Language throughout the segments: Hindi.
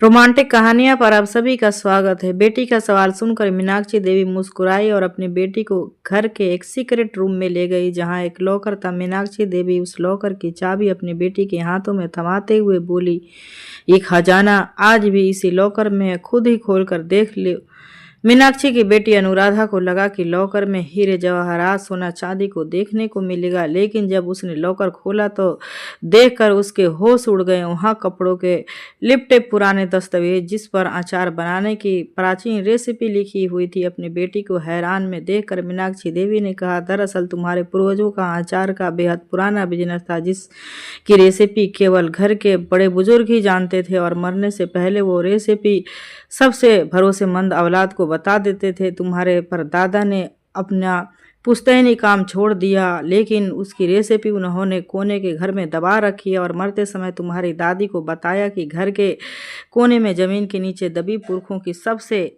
रोमांटिक कहानियां पर आप सभी का स्वागत है। बेटी का सवाल सुनकर मीनाक्षी देवी मुस्कुराई और अपनी बेटी को घर के एक सीक्रेट रूम में ले गई जहां एक लॉकर था। मीनाक्षी देवी उस लॉकर की चाबी अपनी बेटी के हाथों में थमाते हुए बोली, ये खजाना आज भी इसी लॉकर में है, खुद ही खोल कर देख लो। मीनाक्षी की बेटी अनुराधा को लगा कि लॉकर में हीरे जवाहरात सोना चांदी को देखने को मिलेगा, लेकिन जब उसने लॉकर खोला तो देखकर उसके होश उड़ गए। वहां कपड़ों के लिपटे पुराने दस्तावेज जिस पर अचार बनाने की प्राचीन रेसिपी लिखी हुई थी। अपनी बेटी को हैरान में देखकर मीनाक्षी देवी ने कहा, दरअसल तुम्हारे पूर्वजों का अचार का बेहद पुराना बिजनेस था जिसकी रेसिपी केवल घर के बड़े बुजुर्ग ही जानते थे और मरने से पहले वो रेसिपी सबसे भरोसेमंद औलाद को बता देते थे। तुम्हारे परदादा ने अपना पुश्तैनी काम छोड़ दिया, लेकिन उसकी रेसिपी उन्होंने कोने के घर में दबा रखी है और मरते समय तुम्हारी दादी को बताया कि घर के कोने में जमीन के नीचे दबी पुरखों की सबसे।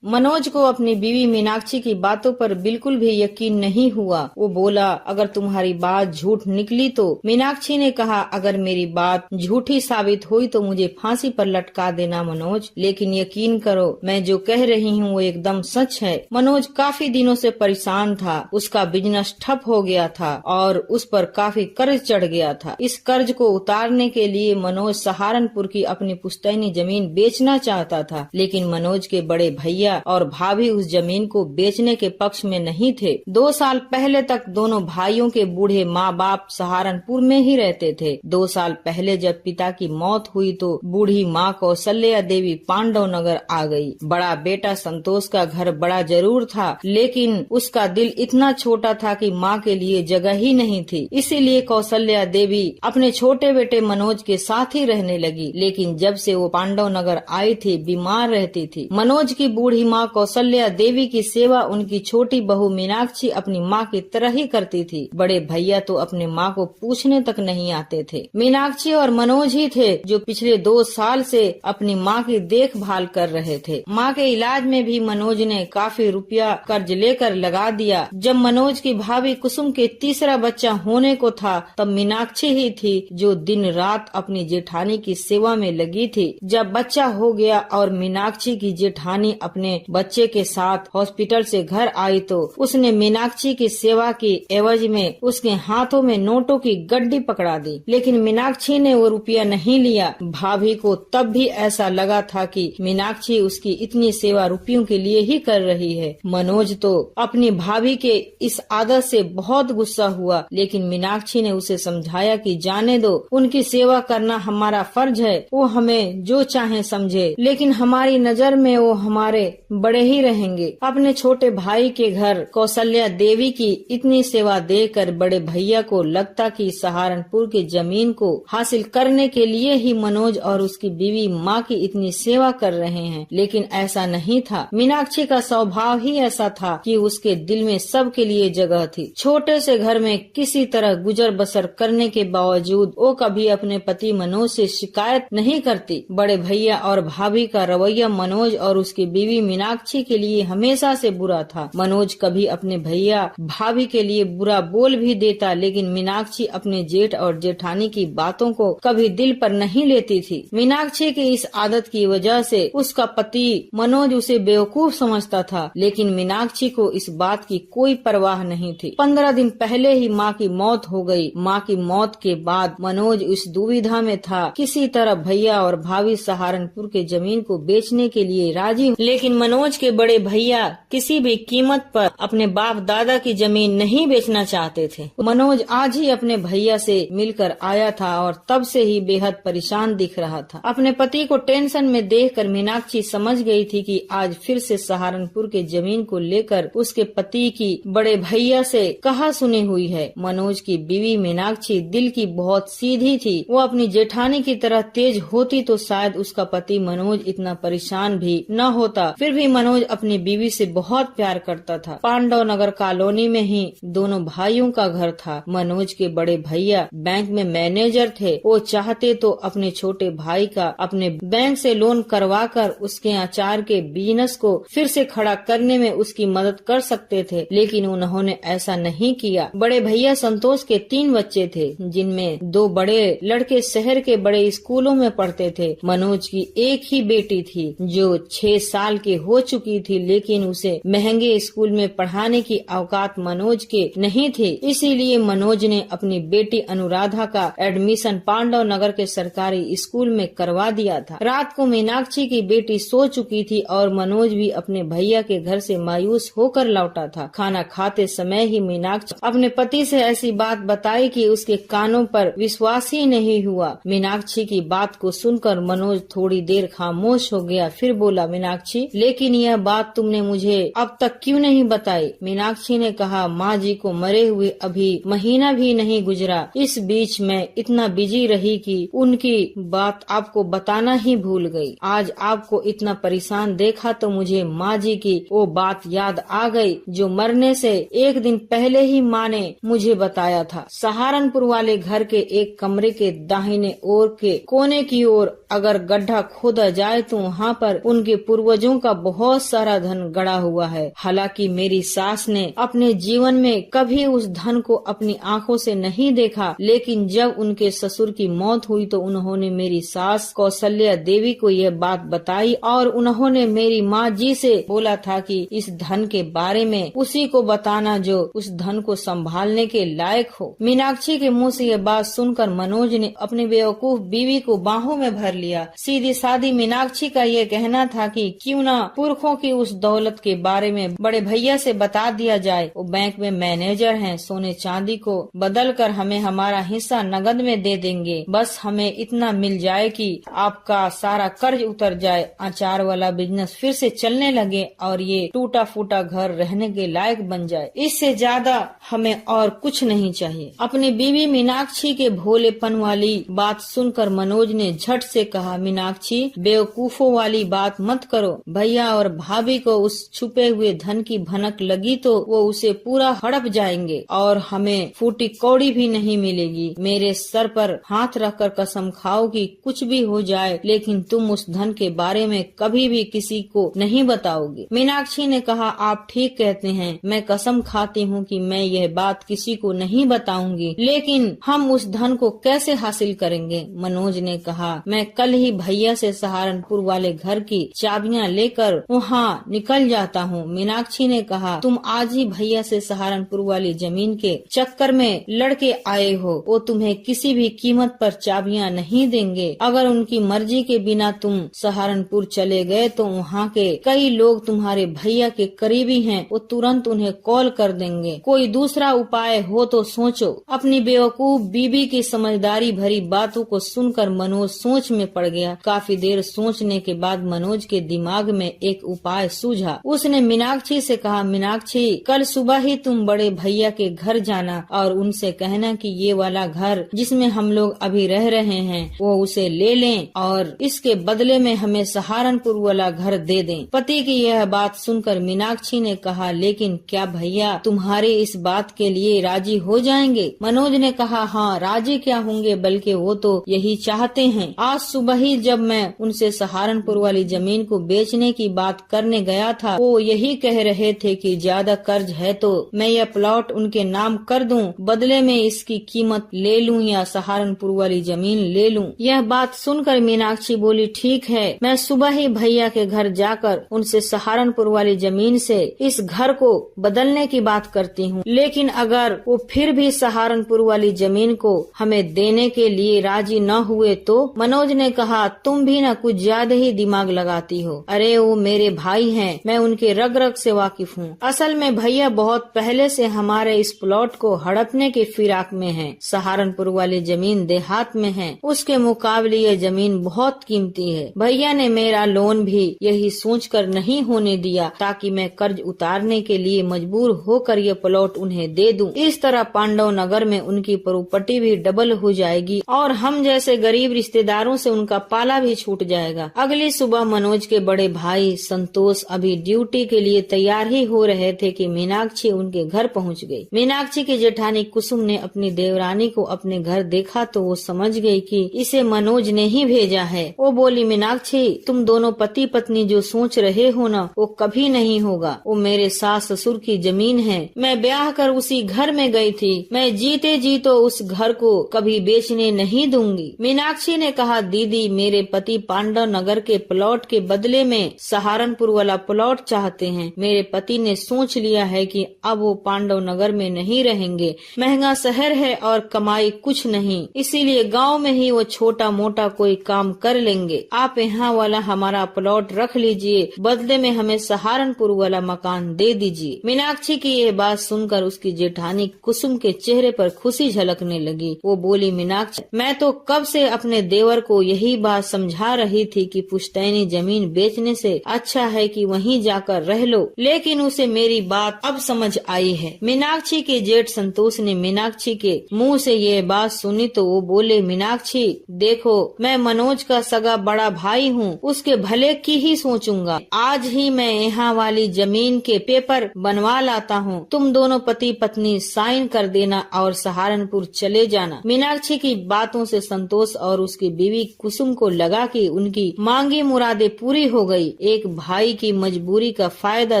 मनोज को अपनी बीवी मीनाक्षी की बातों पर बिल्कुल भी यकीन नहीं हुआ। वो बोला, अगर तुम्हारी बात झूठ निकली तो? मीनाक्षी ने कहा, अगर मेरी बात झूठी साबित हुई तो मुझे फांसी पर लटका देना मनोज, लेकिन यकीन करो मैं जो कह रही हूँ वो एकदम सच है। मनोज काफी दिनों से परेशान था। उसका बिजनेस ठप हो गया था और उस पर काफी कर्ज चढ़ गया था। इस कर्ज को उतारने के लिए मनोज सहारनपुर की अपनी पुश्तैनी जमीन बेचना चाहता था, लेकिन मनोज के बड़े भैया और भाभी उस जमीन को बेचने के पक्ष में नहीं थे। 2 साल पहले तक दोनों भाइयों के बूढ़े माँ बाप सहारनपुर में ही रहते थे। 2 साल पहले जब पिता की मौत हुई तो बूढ़ी माँ कौशल्या देवी पांडव नगर आ गई। बड़ा बेटा संतोष का घर बड़ा जरूर था, लेकिन उसका दिल इतना छोटा था कि माँ के लिए जगह ही नहीं थी। इसीलिए कौशल्या देवी अपने छोटे बेटे मनोज के साथ ही रहने लगी। लेकिन जब से वो पांडव नगर आई थी, बीमार रहती थी। मनोज की बूढ़ी माँ कौशल्या देवी की सेवा उनकी छोटी बहू मीनाक्षी अपनी माँ की तरह ही करती थी। बड़े भैया तो अपने माँ को पूछने तक नहीं आते थे। मीनाक्षी और मनोज ही थे जो पिछले 2 साल से अपनी माँ की देखभाल कर रहे थे। माँ के इलाज में भी मनोज ने काफी रुपया कर्ज लेकर लगा दिया। जब मनोज की भाभी कुसुम के तीसरा बच्चा होने को था, तब मीनाक्षी ही थी जो दिन रात अपनी जेठानी की सेवा में लगी थी। जब बच्चा हो गया और मीनाक्षी की जेठानी अपने बच्चे के साथ हॉस्पिटल से घर आई तो उसने मीनाक्षी की सेवा की एवज में उसके हाथों में नोटों की गड्डी पकड़ा दी, लेकिन मीनाक्षी ने वो रुपया नहीं लिया। भाभी को तब भी ऐसा लगा था कि मीनाक्षी उसकी इतनी सेवा रुपयों के लिए ही कर रही है। मनोज तो अपनी भाभी के इस आदत से बहुत गुस्सा हुआ, लेकिन मीनाक्षी ने उसे समझाया कि जाने दो, उनकी सेवा करना हमारा फर्ज है, वो हमें जो चाहे समझे, लेकिन हमारी नजर में वो हमारे बड़े ही रहेंगे। अपने छोटे भाई के घर कौशल्या देवी की इतनी सेवा देकर बड़े भैया को लगता कि सहारनपुर की जमीन को हासिल करने के लिए ही मनोज और उसकी बीवी माँ की इतनी सेवा कर रहे हैं, लेकिन ऐसा नहीं था। मीनाक्षी का स्वभाव ही ऐसा था कि उसके दिल में सबके लिए जगह थी। छोटे से घर में किसी तरह गुजर बसर करने के बावजूद वो कभी अपने पति मनोज से शिकायत नहीं करती। बड़े भैया और भाभी का रवैया मनोज और उसकी बीवी मीनाक्षी के लिए हमेशा से बुरा था। मनोज कभी अपने भैया भाभी के लिए बुरा बोल भी देता, लेकिन मीनाक्षी अपने जेठ और जेठानी की बातों को कभी दिल पर नहीं लेती थी। मीनाक्षी की इस आदत की वजह से उसका पति मनोज उसे बेवकूफ समझता था, लेकिन मीनाक्षी को इस बात की कोई परवाह नहीं थी। 15 दिन पहले ही माँ की मौत हो गई। माँ की मौत के बाद मनोज इस दुविधा में था, किसी तरह भैया और भाभी सहारनपुर के जमीन को बेचने के लिए राजी, लेकिन मनोज के बड़े भैया किसी भी कीमत पर अपने बाप दादा की जमीन नहीं बेचना चाहते थे। मनोज आज ही अपने भैया से मिलकर आया था और तब से ही बेहद परेशान दिख रहा था। अपने पति को टेंशन में देखकर मीनाक्षी समझ गई थी कि आज फिर से सहारनपुर के जमीन को लेकर उसके पति की बड़े भैया से कहा सुनी हुई है। मनोज की बीवी मीनाक्षी दिल की बहुत सीधी थी। वो अपनी जेठानी की तरह तेज होती तो शायद उसका पति मनोज इतना परेशान भी न होता। फिर फिर भी मनोज अपनी बीवी से बहुत प्यार करता था। पांडव नगर कॉलोनी में ही दोनों भाइयों का घर था। मनोज के बड़े भैया बैंक में मैनेजर थे। वो चाहते तो अपने छोटे भाई का अपने बैंक से लोन करवाकर उसके अचार के बिजनेस को फिर से खड़ा करने में उसकी मदद कर सकते थे, लेकिन उन्होंने ऐसा नहीं किया। बड़े भैया संतोष के 3 बच्चे थे, जिनमें 2 बड़े लड़के शहर के बड़े स्कूलों में पढ़ते थे। मनोज की एक ही बेटी थी जो 6 साल की हो चुकी थी, लेकिन उसे महंगे स्कूल में पढ़ाने की औकात मनोज के नहीं थी। इसीलिए मनोज ने अपनी बेटी अनुराधा का एडमिशन पांडव नगर के सरकारी स्कूल में करवा दिया था। रात को मीनाक्षी की बेटी सो चुकी थी और मनोज भी अपने भैया के घर से मायूस होकर लौटा था। खाना खाते समय ही मीनाक्षी अपने पति से ऐसी बात बताई कि उसके कानों पर विश्वास ही नहीं हुआ। मीनाक्षी की बात को सुनकर मनोज थोड़ी देर खामोश हो गया, फिर बोला, मीनाक्षी, लेकिन यह बात तुमने मुझे अब तक क्यों नहीं बताई? मीनाक्षी ने कहा, माँ जी को मरे हुए अभी महीना भी नहीं गुजरा। इस बीच मैं इतना बिजी रही कि उनकी बात आपको बताना ही भूल गई। आज आपको इतना परेशान देखा तो मुझे माँ जी की वो बात याद आ गई जो मरने से एक दिन पहले ही माँ ने मुझे बताया था। सहारनपुर वाले घर के एक कमरे के दाहिने ओर के कोने की ओर अगर गड्ढा खोदा जाए तो वहाँ पर उनके पूर्वजों का बहुत सारा धन गड़ा हुआ है। हालांकि मेरी सास ने अपने जीवन में कभी उस धन को अपनी आंखों से नहीं देखा, लेकिन जब उनके ससुर की मौत हुई तो उन्होंने मेरी सास कौशल्या देवी को यह बात बताई और उन्होंने मेरी माँ जी से बोला था कि इस धन के बारे में उसी को बताना जो उस धन को संभालने के लायक हो। मीनाक्षी के मुँह से यह बात सुनकर मनोज ने अपनी बेवकूफ बीवी को बाहों में भर लिया। सीधी सादी मीनाक्षी का ये कहना था कि क्यों न पुरखों की उस दौलत के बारे में बड़े भैया से बता दिया जाए। वो बैंक में मैनेजर हैं, सोने चांदी को बदल कर हमें हमारा हिस्सा नगद में दे देंगे। बस हमें इतना मिल जाए कि आपका सारा कर्ज उतर जाए, अचार वाला बिजनेस फिर से चलने लगे और ये टूटा फूटा घर रहने के लायक बन जाए। इससे ज्यादा हमें और कुछ नहीं चाहिए। अपनी बीवी मीनाक्षी के भोलेपन वाली बात सुनकर मनोज ने झट से कहा, मीनाक्षी, बेवकूफों वाली बात मत करो। भैया और भाभी को उस छुपे हुए धन की भनक लगी तो वो उसे पूरा हड़प जाएंगे और हमें फूटी कौड़ी भी नहीं मिलेगी। मेरे सर पर हाथ रखकर कसम खाओ कि कुछ भी हो जाए, लेकिन तुम उस धन के बारे में कभी भी किसी को नहीं बताओगे। मीनाक्षी ने कहा, आप ठीक कहते हैं, मैं कसम खाती हूँ कि मैं यह बात किसी को नहीं बताऊंगी, लेकिन हम उस धन को कैसे हासिल करेंगे? मनोज ने कहा, मैं कल ही भैया से सहारनपुर वाले घर की चाबियां लेकर वहाँ निकल जाता हूँ। मीनाक्षी ने कहा, तुम आज ही भैया से सहारनपुर वाली जमीन के चक्कर में लड़के आए हो। वो तुम्हें किसी भी कीमत पर चाबियां नहीं देंगे। अगर उनकी मर्जी के बिना तुम सहारनपुर चले गए तो वहाँ के कई लोग तुम्हारे भैया के करीबी हैं, वो तुरंत उन्हें कॉल कर देंगे। कोई दूसरा उपाय हो तो सोचो। अपनी बेवकूफ बीबी की समझदारी भरी बातों को सुनकर मनोज सोच में पड़ गया। काफी देर सोचने के बाद मनोज के दिमाग में एक उपाय सूझा। उसने मीनाक्षी से कहा, मीनाक्षी, कल सुबह ही तुम बड़े भैया के घर जाना और उनसे कहना कि ये वाला घर जिसमें हम लोग अभी रह रहे हैं वो उसे ले लें और इसके बदले में हमें सहारनपुर वाला घर दे दें। पति की यह बात सुनकर मीनाक्षी ने कहा, लेकिन क्या भैया तुम्हारी इस बात के लिए राजी हो जाएंगे? मनोज ने कहा, हाँ, राजी क्या होंगे, बल्कि वो तो यही चाहते हैं। आज सुबह ही जब मैं उनसे सहारनपुर वाली जमीन को बेचने की बात करने गया था, वो यही कह रहे थे कि ज्यादा कर्ज है तो मैं यह प्लॉट उनके नाम कर दूं, बदले में इसकी कीमत ले लूं या सहारनपुर वाली जमीन ले लूं। यह बात सुनकर मीनाक्षी बोली, ठीक है, मैं सुबह ही भैया के घर जाकर उनसे सहारनपुर वाली जमीन से इस घर को बदलने की बात करती हूँ, लेकिन अगर वो फिर भी सहारनपुर वाली जमीन को हमें देने के लिए राजी न हुए तो? मनोज ने कहा, तुम भी न कुछ ज्यादा ही दिमाग लगाती हो। अरे वो मेरे भाई हैं, मैं उनके रग रग से वाकिफ हूँ। असल में भैया बहुत पहले से हमारे इस प्लॉट को हड़पने के फिराक में हैं। सहारनपुर वाली जमीन देहात में है, उसके मुकाबले ये जमीन बहुत कीमती है। भैया ने मेरा लोन भी यही सोचकर नहीं होने दिया ताकि मैं कर्ज उतारने के लिए मजबूर होकर ये प्लॉट उन्हें दे दूं। इस तरह पांडव नगर में उनकी प्रॉपर्टी भी डबल हो जाएगी और हम जैसे गरीब रिश्तेदारों से उनका पाला भी छूट जाएगा। अगली सुबह मनोज के बड़े भाई भाई संतोष अभी ड्यूटी के लिए तैयार ही हो रहे थे कि मीनाक्षी उनके घर पहुंच गई। मीनाक्षी की जेठानी कुसुम ने अपनी देवरानी को अपने घर देखा तो वो समझ गई कि इसे मनोज ने ही भेजा है। वो बोली, मीनाक्षी तुम दोनों पति पत्नी जो सोच रहे हो ना, वो कभी नहीं होगा। वो मेरे सास ससुर की जमीन है। मैं ब्याह कर उसी घर में गई थी। मैं जीते जी तो उस घर को कभी बेचने नहीं दूंगी। मीनाक्षी ने कहा, दीदी मेरे पति पांडव नगर के प्लॉट के बदले में सहारनपुर वाला प्लॉट चाहते हैं। मेरे पति ने सोच लिया है कि अब वो पांडव नगर में नहीं रहेंगे। महंगा शहर है और कमाई कुछ नहीं, इसीलिए गांव में ही वो छोटा मोटा कोई काम कर लेंगे। आप यहाँ वाला हमारा प्लॉट रख लीजिए, बदले में हमें सहारनपुर वाला मकान दे दीजिए। मीनाक्षी की यह बात सुनकर उसकी जेठानी कुसुम के चेहरे पर खुशी झलकने लगी। वो बोली, मीनाक्षी मैं तो कब से अपने देवर को यही बात समझा रही थी कि पुश्तैनी जमीन बेचने से अच्छा है कि वहीं जाकर रह लो, लेकिन उसे मेरी बात अब समझ आई है। मीनाक्षी के जेठ संतोष ने मीनाक्षी के मुंह से ये बात सुनी तो वो बोले, मीनाक्षी देखो मैं मनोज का सगा बड़ा भाई हूँ, उसके भले की ही सोचूंगा। आज ही मैं यहाँ वाली जमीन के पेपर बनवा लाता हूँ। तुम दोनों पति पत्नी साइन कर देना और सहारनपुर चले जाना। मीनाक्षी की बातों से संतोष और उसकी बीवी कुसुम को लगा कि उनकी मांगी मुरादें पूरी हो गई। एक भाई की मजबूरी का फायदा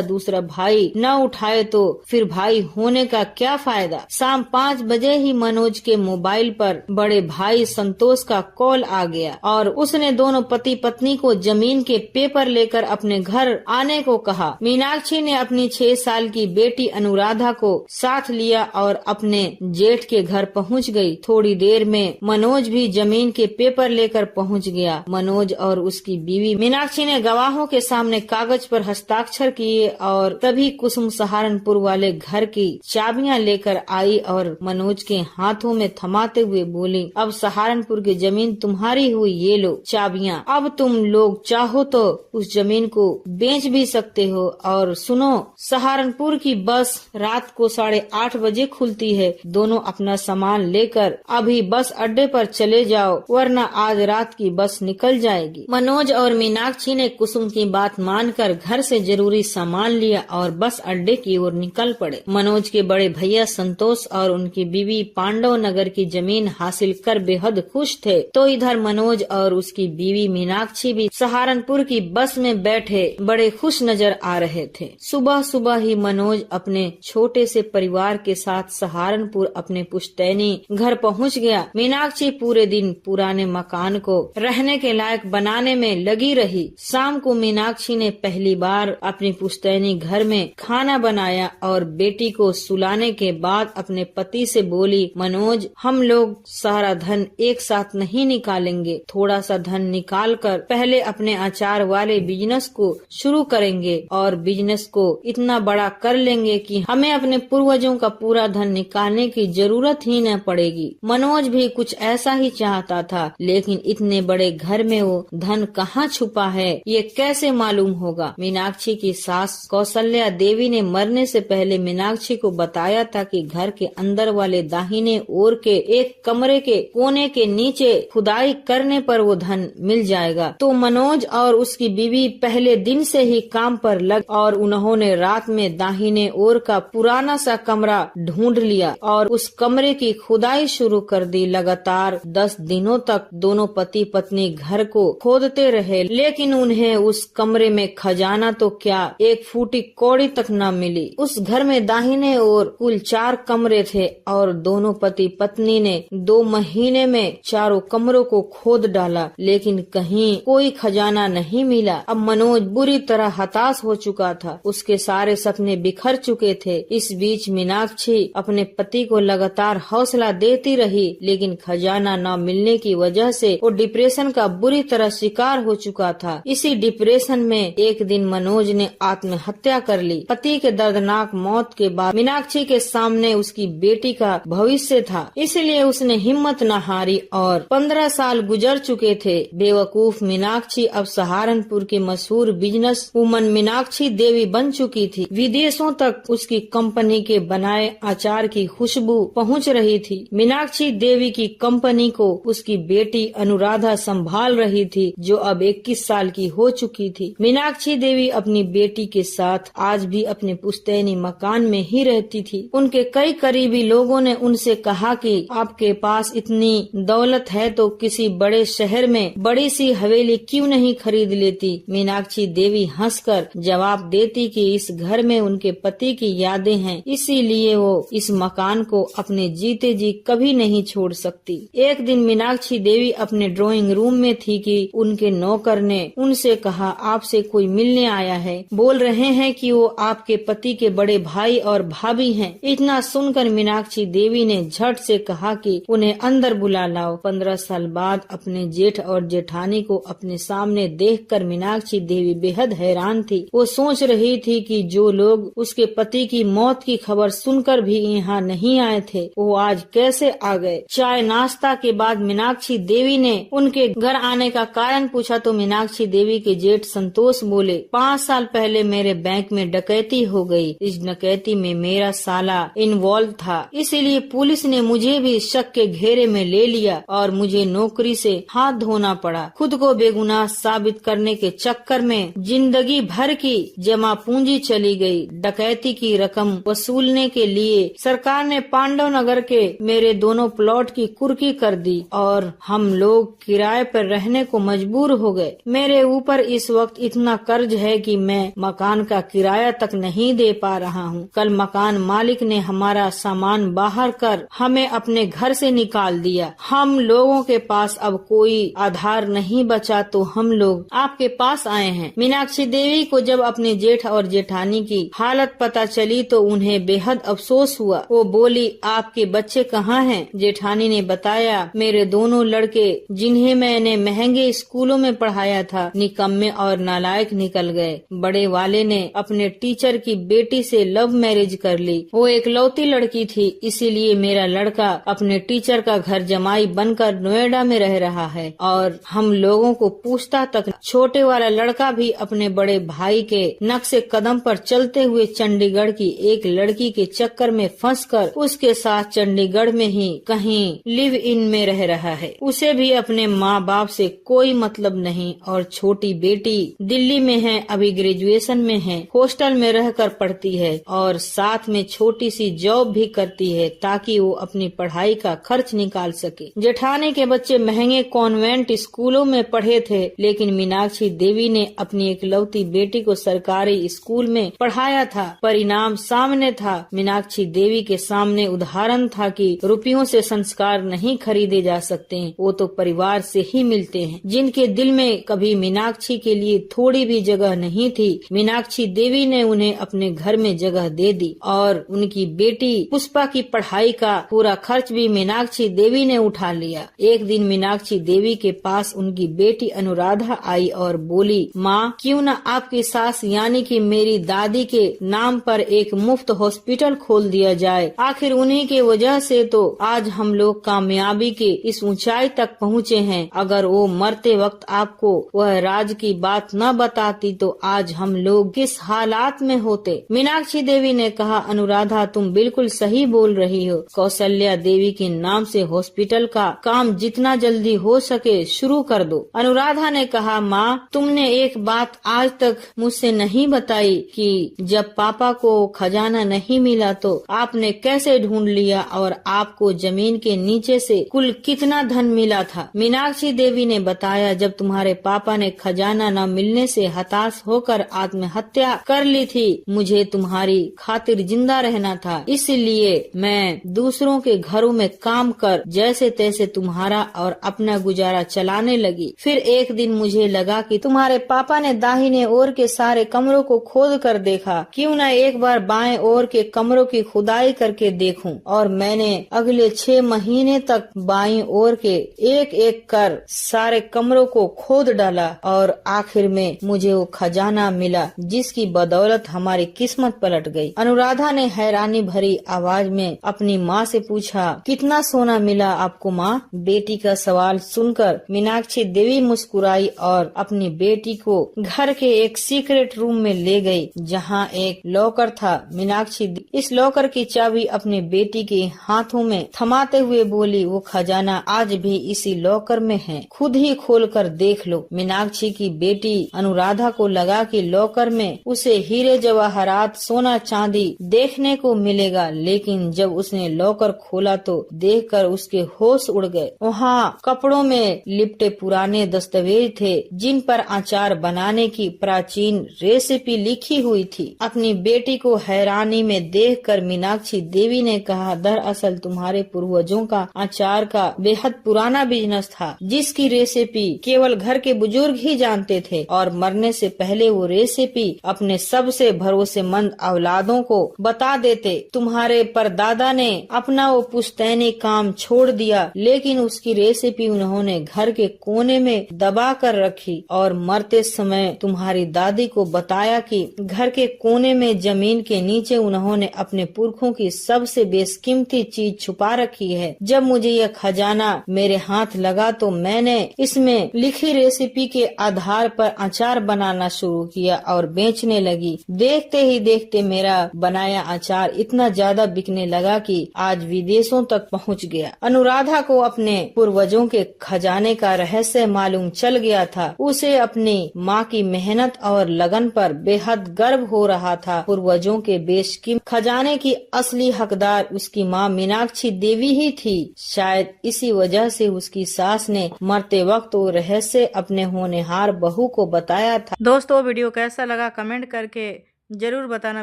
दूसरा भाई न उठाए तो फिर भाई होने का क्या फायदा। शाम 5 बजे ही मनोज के मोबाइल पर बड़े भाई संतोष का कॉल आ गया और उसने दोनों पति पत्नी को जमीन के पेपर लेकर अपने घर आने को कहा। मीनाक्षी ने अपनी 6 साल की बेटी अनुराधा को साथ लिया और अपने जेठ के घर पहुंच गई। थोड़ी देर में मनोज भी जमीन के पेपर लेकर पहुंच गया। मनोज और उसकी बीवी मीनाक्षी ने गवाहों के सामने कागज पर हस्ताक्षर किए और तभी कुसुम सहारनपुर वाले घर की चाबियां लेकर आई और मनोज के हाथों में थमाते हुए बोली, अब सहारनपुर की जमीन तुम्हारी हुई, ये लो चाबियां। अब तुम लोग चाहो तो उस जमीन को बेच भी सकते हो। और सुनो, सहारनपुर की बस रात को 8:30 बजे खुलती है। दोनों अपना सामान लेकर अभी बस अड्डे पर चले जाओ, वरना आज रात की बस निकल जाएगी। मनोज और मीनाक्षी ने कुसुम की बात मानकर घर से जरूरी सामान लिया और बस अड्डे की ओर निकल पड़े। मनोज के बड़े भैया संतोष और उनकी बीवी पांडव नगर की जमीन हासिल कर बेहद खुश थे, तो इधर मनोज और उसकी बीवी मीनाक्षी भी सहारनपुर की बस में बैठे बड़े खुश नजर आ रहे थे। सुबह सुबह ही मनोज अपने छोटे से परिवार के साथ सहारनपुर अपने पुश्तैनी घर पहुंच गया। मीनाक्षी पूरे दिन पुराने मकान को रहने के लायक बनाने में लगी रही। शाम को मीनाक्षी ने पहली बार अपनी पुश्तैनी घर में खाना बनाया और बेटी को सुलाने के बाद अपने पति से बोली, मनोज हम लोग सारा धन एक साथ नहीं निकालेंगे, थोड़ा सा धन निकाल कर पहले अपने अचार वाले बिजनेस को शुरू करेंगे और बिजनेस को इतना बड़ा कर लेंगे कि हमें अपने पूर्वजों का पूरा धन निकालने की जरूरत ही न पड़ेगी। मनोज भी कुछ ऐसा ही चाहता था, लेकिन इतने बड़े घर में वो धन कहाँ छुपा है ये कैसे मालूम होगा। मीनाक्षी की सास कौशल्या देवी ने मरने से पहले मीनाक्षी को बताया था कि घर के अंदर वाले दाहिने ओर के एक कमरे के कोने के नीचे खुदाई करने पर वो धन मिल जाएगा। तो मनोज और उसकी बीवी पहले दिन से ही काम पर लग और उन्होंने रात में दाहिने ओर का पुराना सा कमरा ढूंढ लिया और उस कमरे की खुदाई शुरू कर दी। लगातार 10 दिनों तक दोनों पति पत्नी घर को खोदते रहे, लेकिन उन्हें उस कमरे में खजाना तो क्या, एक फूटी कौड़ी तक न मिली। उस घर में दाहिने ओर कुल 4 कमरे थे और दोनों पति पत्नी ने 2 महीने में चारों कमरों को खोद डाला, लेकिन कहीं कोई खजाना नहीं मिला। अब मनोज बुरी तरह हताश हो चुका था, उसके सारे सपने बिखर चुके थे। इस बीच मीनाक्षी अपने पति को लगातार हौसला देती रही, लेकिन खजाना न मिलने की वजह से वो डिप्रेशन का बुरी तरह शिकार हो चुका था। इसी डिप्रेशन में एक दिन मनोज ने आत्महत्या कर ली। पति के दर्दनाक मौत के बाद मीनाक्षी के सामने उसकी बेटी का भविष्य था, इसलिए उसने हिम्मत न हारी और 15 साल गुजर चुके थे। बेवकूफ मीनाक्षी अब सहारनपुर की मशहूर बिजनेस वुमन मीनाक्षी देवी बन चुकी थी। विदेशों तक उसकी कंपनी के बनाए अचार की खुशबू पहुंच रही थी। मीनाक्षी देवी की कंपनी को उसकी बेटी अनुराधा संभाल रही थी, जो अब 21 साल की हो चुकी थी। मीनाक्षी देवी अपनी बेटी के साथ आज भी अपने पुश्तैनी मकान में ही रहती थी। उनके कई करीबी लोगों ने उनसे कहा कि आपके पास इतनी दौलत है तो किसी बड़े शहर में बड़ी सी हवेली क्यों नहीं खरीद लेती। मीनाक्षी देवी हंसकर जवाब देती कि इस घर में उनके पति की यादें हैं, इसीलिए वो इस मकान को अपने जीते जी कभी नहीं छोड़ सकती। एक दिन मीनाक्षी देवी अपने ड्राइंग रूम में थी कि उनके नौकर ने उनसे कहा, आपसे कोई मिलने आया है, बोल रहे हैं कि वो आपके पति के बड़े भाई और भाभी हैं। इतना सुनकर मीनाक्षी देवी ने झट से कहा कि उन्हें अंदर बुला लाओ। 15 साल बाद अपने जेठ और जेठानी को अपने सामने देखकर मीनाक्षी देवी बेहद हैरान थी। वो सोच रही थी कि जो लोग उसके पति की मौत की खबर सुनकर भी यहाँ नहीं आए थे, वो आज कैसे आ गए। चाय नाश्ता के बाद मीनाक्षी देवी ने उनके घर आने का कारण पूछा तो मीनाक्षी देवी के जेठ संतोष बोले, 5 साल पहले मेरे बैंक में डकैती हो गई। इस डकैती में मेरा साला इन्वॉल्व था, इसीलिए पुलिस ने मुझे भी शक के घेरे में ले लिया और मुझे नौकरी से हाथ धोना पड़ा। खुद को बेगुनाह साबित करने के चक्कर में जिंदगी भर की जमा पूंजी चली गई। डकैती की रकम वसूलने के लिए सरकार ने पांडव नगर के मेरे दोनों प्लॉट की कुर्की कर दी और हम लोग किराए पर रहने को मजबूर हो गए। मेरे ऊपर इस वक्त इतना कर्ज है कि मैं मकान का किराया तक नहीं दे पा रहा हूँ। कल मकान मालिक ने हमारा सामान बाहर कर हमें अपने घर से निकाल दिया। हम लोगों के पास अब कोई आधार नहीं बचा तो हम लोग आपके पास आए हैं। मीनाक्षी देवी को जब अपने जेठ और जेठानी की हालत पता चली तो उन्हें बेहद अफसोस हुआ। वो बोली, आपके बच्चे कहाँ हैं? जेठानी ने बताया, मेरे दोनों लड़के जिन्हें मैंने महंगे स्कूलों में पढ़ाया था निकम्मे और नालायक निकल गए। बड़े वाले ने अपने टीचर की बेटी से लव मैरिज कर ली। वो एक लौती लड़की थी, इसीलिए मेरा लड़का अपने टीचर का घर जमाई बनकर नोएडा में रह रहा है और हम लोगों को पूछता तक छोटे वाला लड़का भी अपने बड़े भाई के नक्शे कदम पर चलते हुए चंडीगढ़ की एक लड़की के चक्कर में फंसकर उसके साथ चंडीगढ़ में ही कहीं लिव इन में रह रहा है। उसे भी अपने माँ बाप से कोई मतलब नहीं और छोटी बेटी दिल्ली में है, अभी ग्रेजुएशन में है, हॉस्टल में रहकर पढ़ती है और साथ में छोटी सी जॉब भी करती है ताकि वो अपनी पढ़ाई का खर्च निकाल सके। जेठानी के बच्चे महंगे कॉन्वेंट स्कूलों में पढ़े थे, लेकिन मीनाक्षी देवी ने अपनी इकलौती बेटी को सरकारी स्कूल में पढ़ाया था। परिणाम सामने था। मीनाक्षी देवी के सामने उदाहरण था कि रुपयों से संस्कार नहीं खरीदे जा सकते, वो तो परिवार से ही मिलते हैं। जिनके दिल में कभी मीनाक्षी के लिए थोड़ी भी जगह नहीं थी, मीनाक्षी देवी ने उन्हें अपने घर में जगह दे दी और उनकी बेटी पुष्पा की पढ़ाई का पूरा खर्च भी मीनाक्षी देवी ने उठा लिया। एक दिन मीनाक्षी देवी के पास उनकी बेटी अनुराधा आई और बोली, माँ, क्यों न आपकी सास यानी कि मेरी दादी के नाम पर एक मुफ्त हॉस्पिटल खोल दिया जाए। आखिर उन्हीं के वजह से तो आज हम लोग कामयाबी के इस ऊंचाई तक पहुँचे हैं। अगर वो मरते वक्त आपको वह राज की बात न बताती तो आज हम लोग किस हालात में होते। मीनाक्षी देवी ने कहा, अनुराधा, तुम बिल्कुल सही बोल रही हो। कौशल्या देवी के नाम से हॉस्पिटल का काम जितना जल्दी हो सके शुरू कर दो। अनुराधा ने कहा, माँ, तुमने एक बात आज तक मुझसे नहीं बताई कि जब पापा को खजाना नहीं मिला तो आपने कैसे ढूंढ लिया और आपको जमीन के नीचे से कुल कितना धन मिला था। मीनाक्षी देवी ने बताया, जब तुम्हारे पापा ने खजाना न मिलने से हताश होकर आत्महत्या कर ली थी, मुझे तुम्हारी खातिर जिंदा रहना था, इसलिए मैं दूसरों के घरों में काम कर जैसे तैसे तुम्हारा और अपना गुजारा चलाने लगी। फिर एक दिन मुझे लगा कि तुम्हारे पापा ने दाहिने ओर के सारे कमरों को खोद कर देखा, क्यों न एक बार बाएं ओर के कमरों की खुदाई करके देखूं। और मैंने अगले 6 महीने तक बाईं ओर के एक एक कर सारे कमरों को खोद डाला और आखिर में मुझे वो खजाना मिला जिसकी बदौलत हमारी किस्मत पलट गई। अनुराधा ने हैरानी भरी आवाज में अपनी माँ से पूछा, कितना सोना मिला आपको माँ? बेटी का सवाल सुनकर मीनाक्षी देवी मुस्कुराई और अपनी बेटी को घर के एक सीक्रेट रूम में ले गई जहाँ एक लॉकर था। मीनाक्षी इस लॉकर की चाबी अपनी बेटी के हाथों में थमाते हुए बोली, वो खजाना आज भी इसी लॉकर में है, खुद ही खोल कर देख लो। मीनाक्षी की बेटी बेटी अनुराधा को लगा कि लॉकर में उसे हीरे जवाहरात सोना चांदी देखने को मिलेगा, लेकिन जब उसने लॉकर खोला तो देखकर उसके होश उड़ गए। वहाँ कपड़ों में लिपटे पुराने दस्तावेज थे जिन पर अचार बनाने की प्राचीन रेसिपी लिखी हुई थी। अपनी बेटी को हैरानी में देखकर मीनाक्षी देवी ने कहा, दरअसल तुम्हारे पूर्वजों का अचार का बेहद पुराना बिजनेस था, जिसकी रेसिपी केवल घर के बुजुर्ग ही जानते थे और मरने से पहले वो रेसिपी अपने सबसे भरोसेमंद औलादों को बता देते। तुम्हारे परदादा ने अपना वो पुश्तैनी काम छोड़ दिया, लेकिन उसकी रेसिपी उन्होंने घर के कोने में दबा कर रखी और मरते समय तुम्हारी दादी को बताया कि घर के कोने में जमीन के नीचे उन्होंने अपने पुरखों की सबसे बेशकीमती चीज छुपा रखी है। जब मुझे यह खजाना मेरे हाथ लगा तो मैंने इसमें लिखी रेसिपी के आधार पर अचार बनाना शुरू किया और बेचने लगी। देखते ही देखते मेरा बनाया अचार इतना ज्यादा बिकने लगा कि आज विदेशों तक पहुंच गया। अनुराधा को अपने पूर्वजों के खजाने का रहस्य मालूम चल गया था। उसे अपनी माँ की मेहनत और लगन पर बेहद गर्व हो रहा था। पूर्वजों के बेशकीमती खजाने की असली हकदार उसकी माँ मीनाक्षी देवी ही थी। शायद इसी वजह से उसकी सास ने मरते वक्त वो रहस्य अपने होनहार बहू को बताया था। दोस्तों, वीडियो कैसा लगा कमेंट करके जरूर बताना।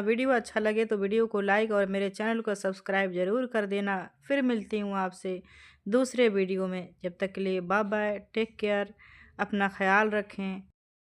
वीडियो अच्छा लगे तो वीडियो को लाइक और मेरे चैनल को सब्सक्राइब जरूर कर देना। फिर मिलती हूँ आपसे दूसरे वीडियो में। जब तक के लिए बाय बाय, टेक केयर, अपना ख्याल रखें।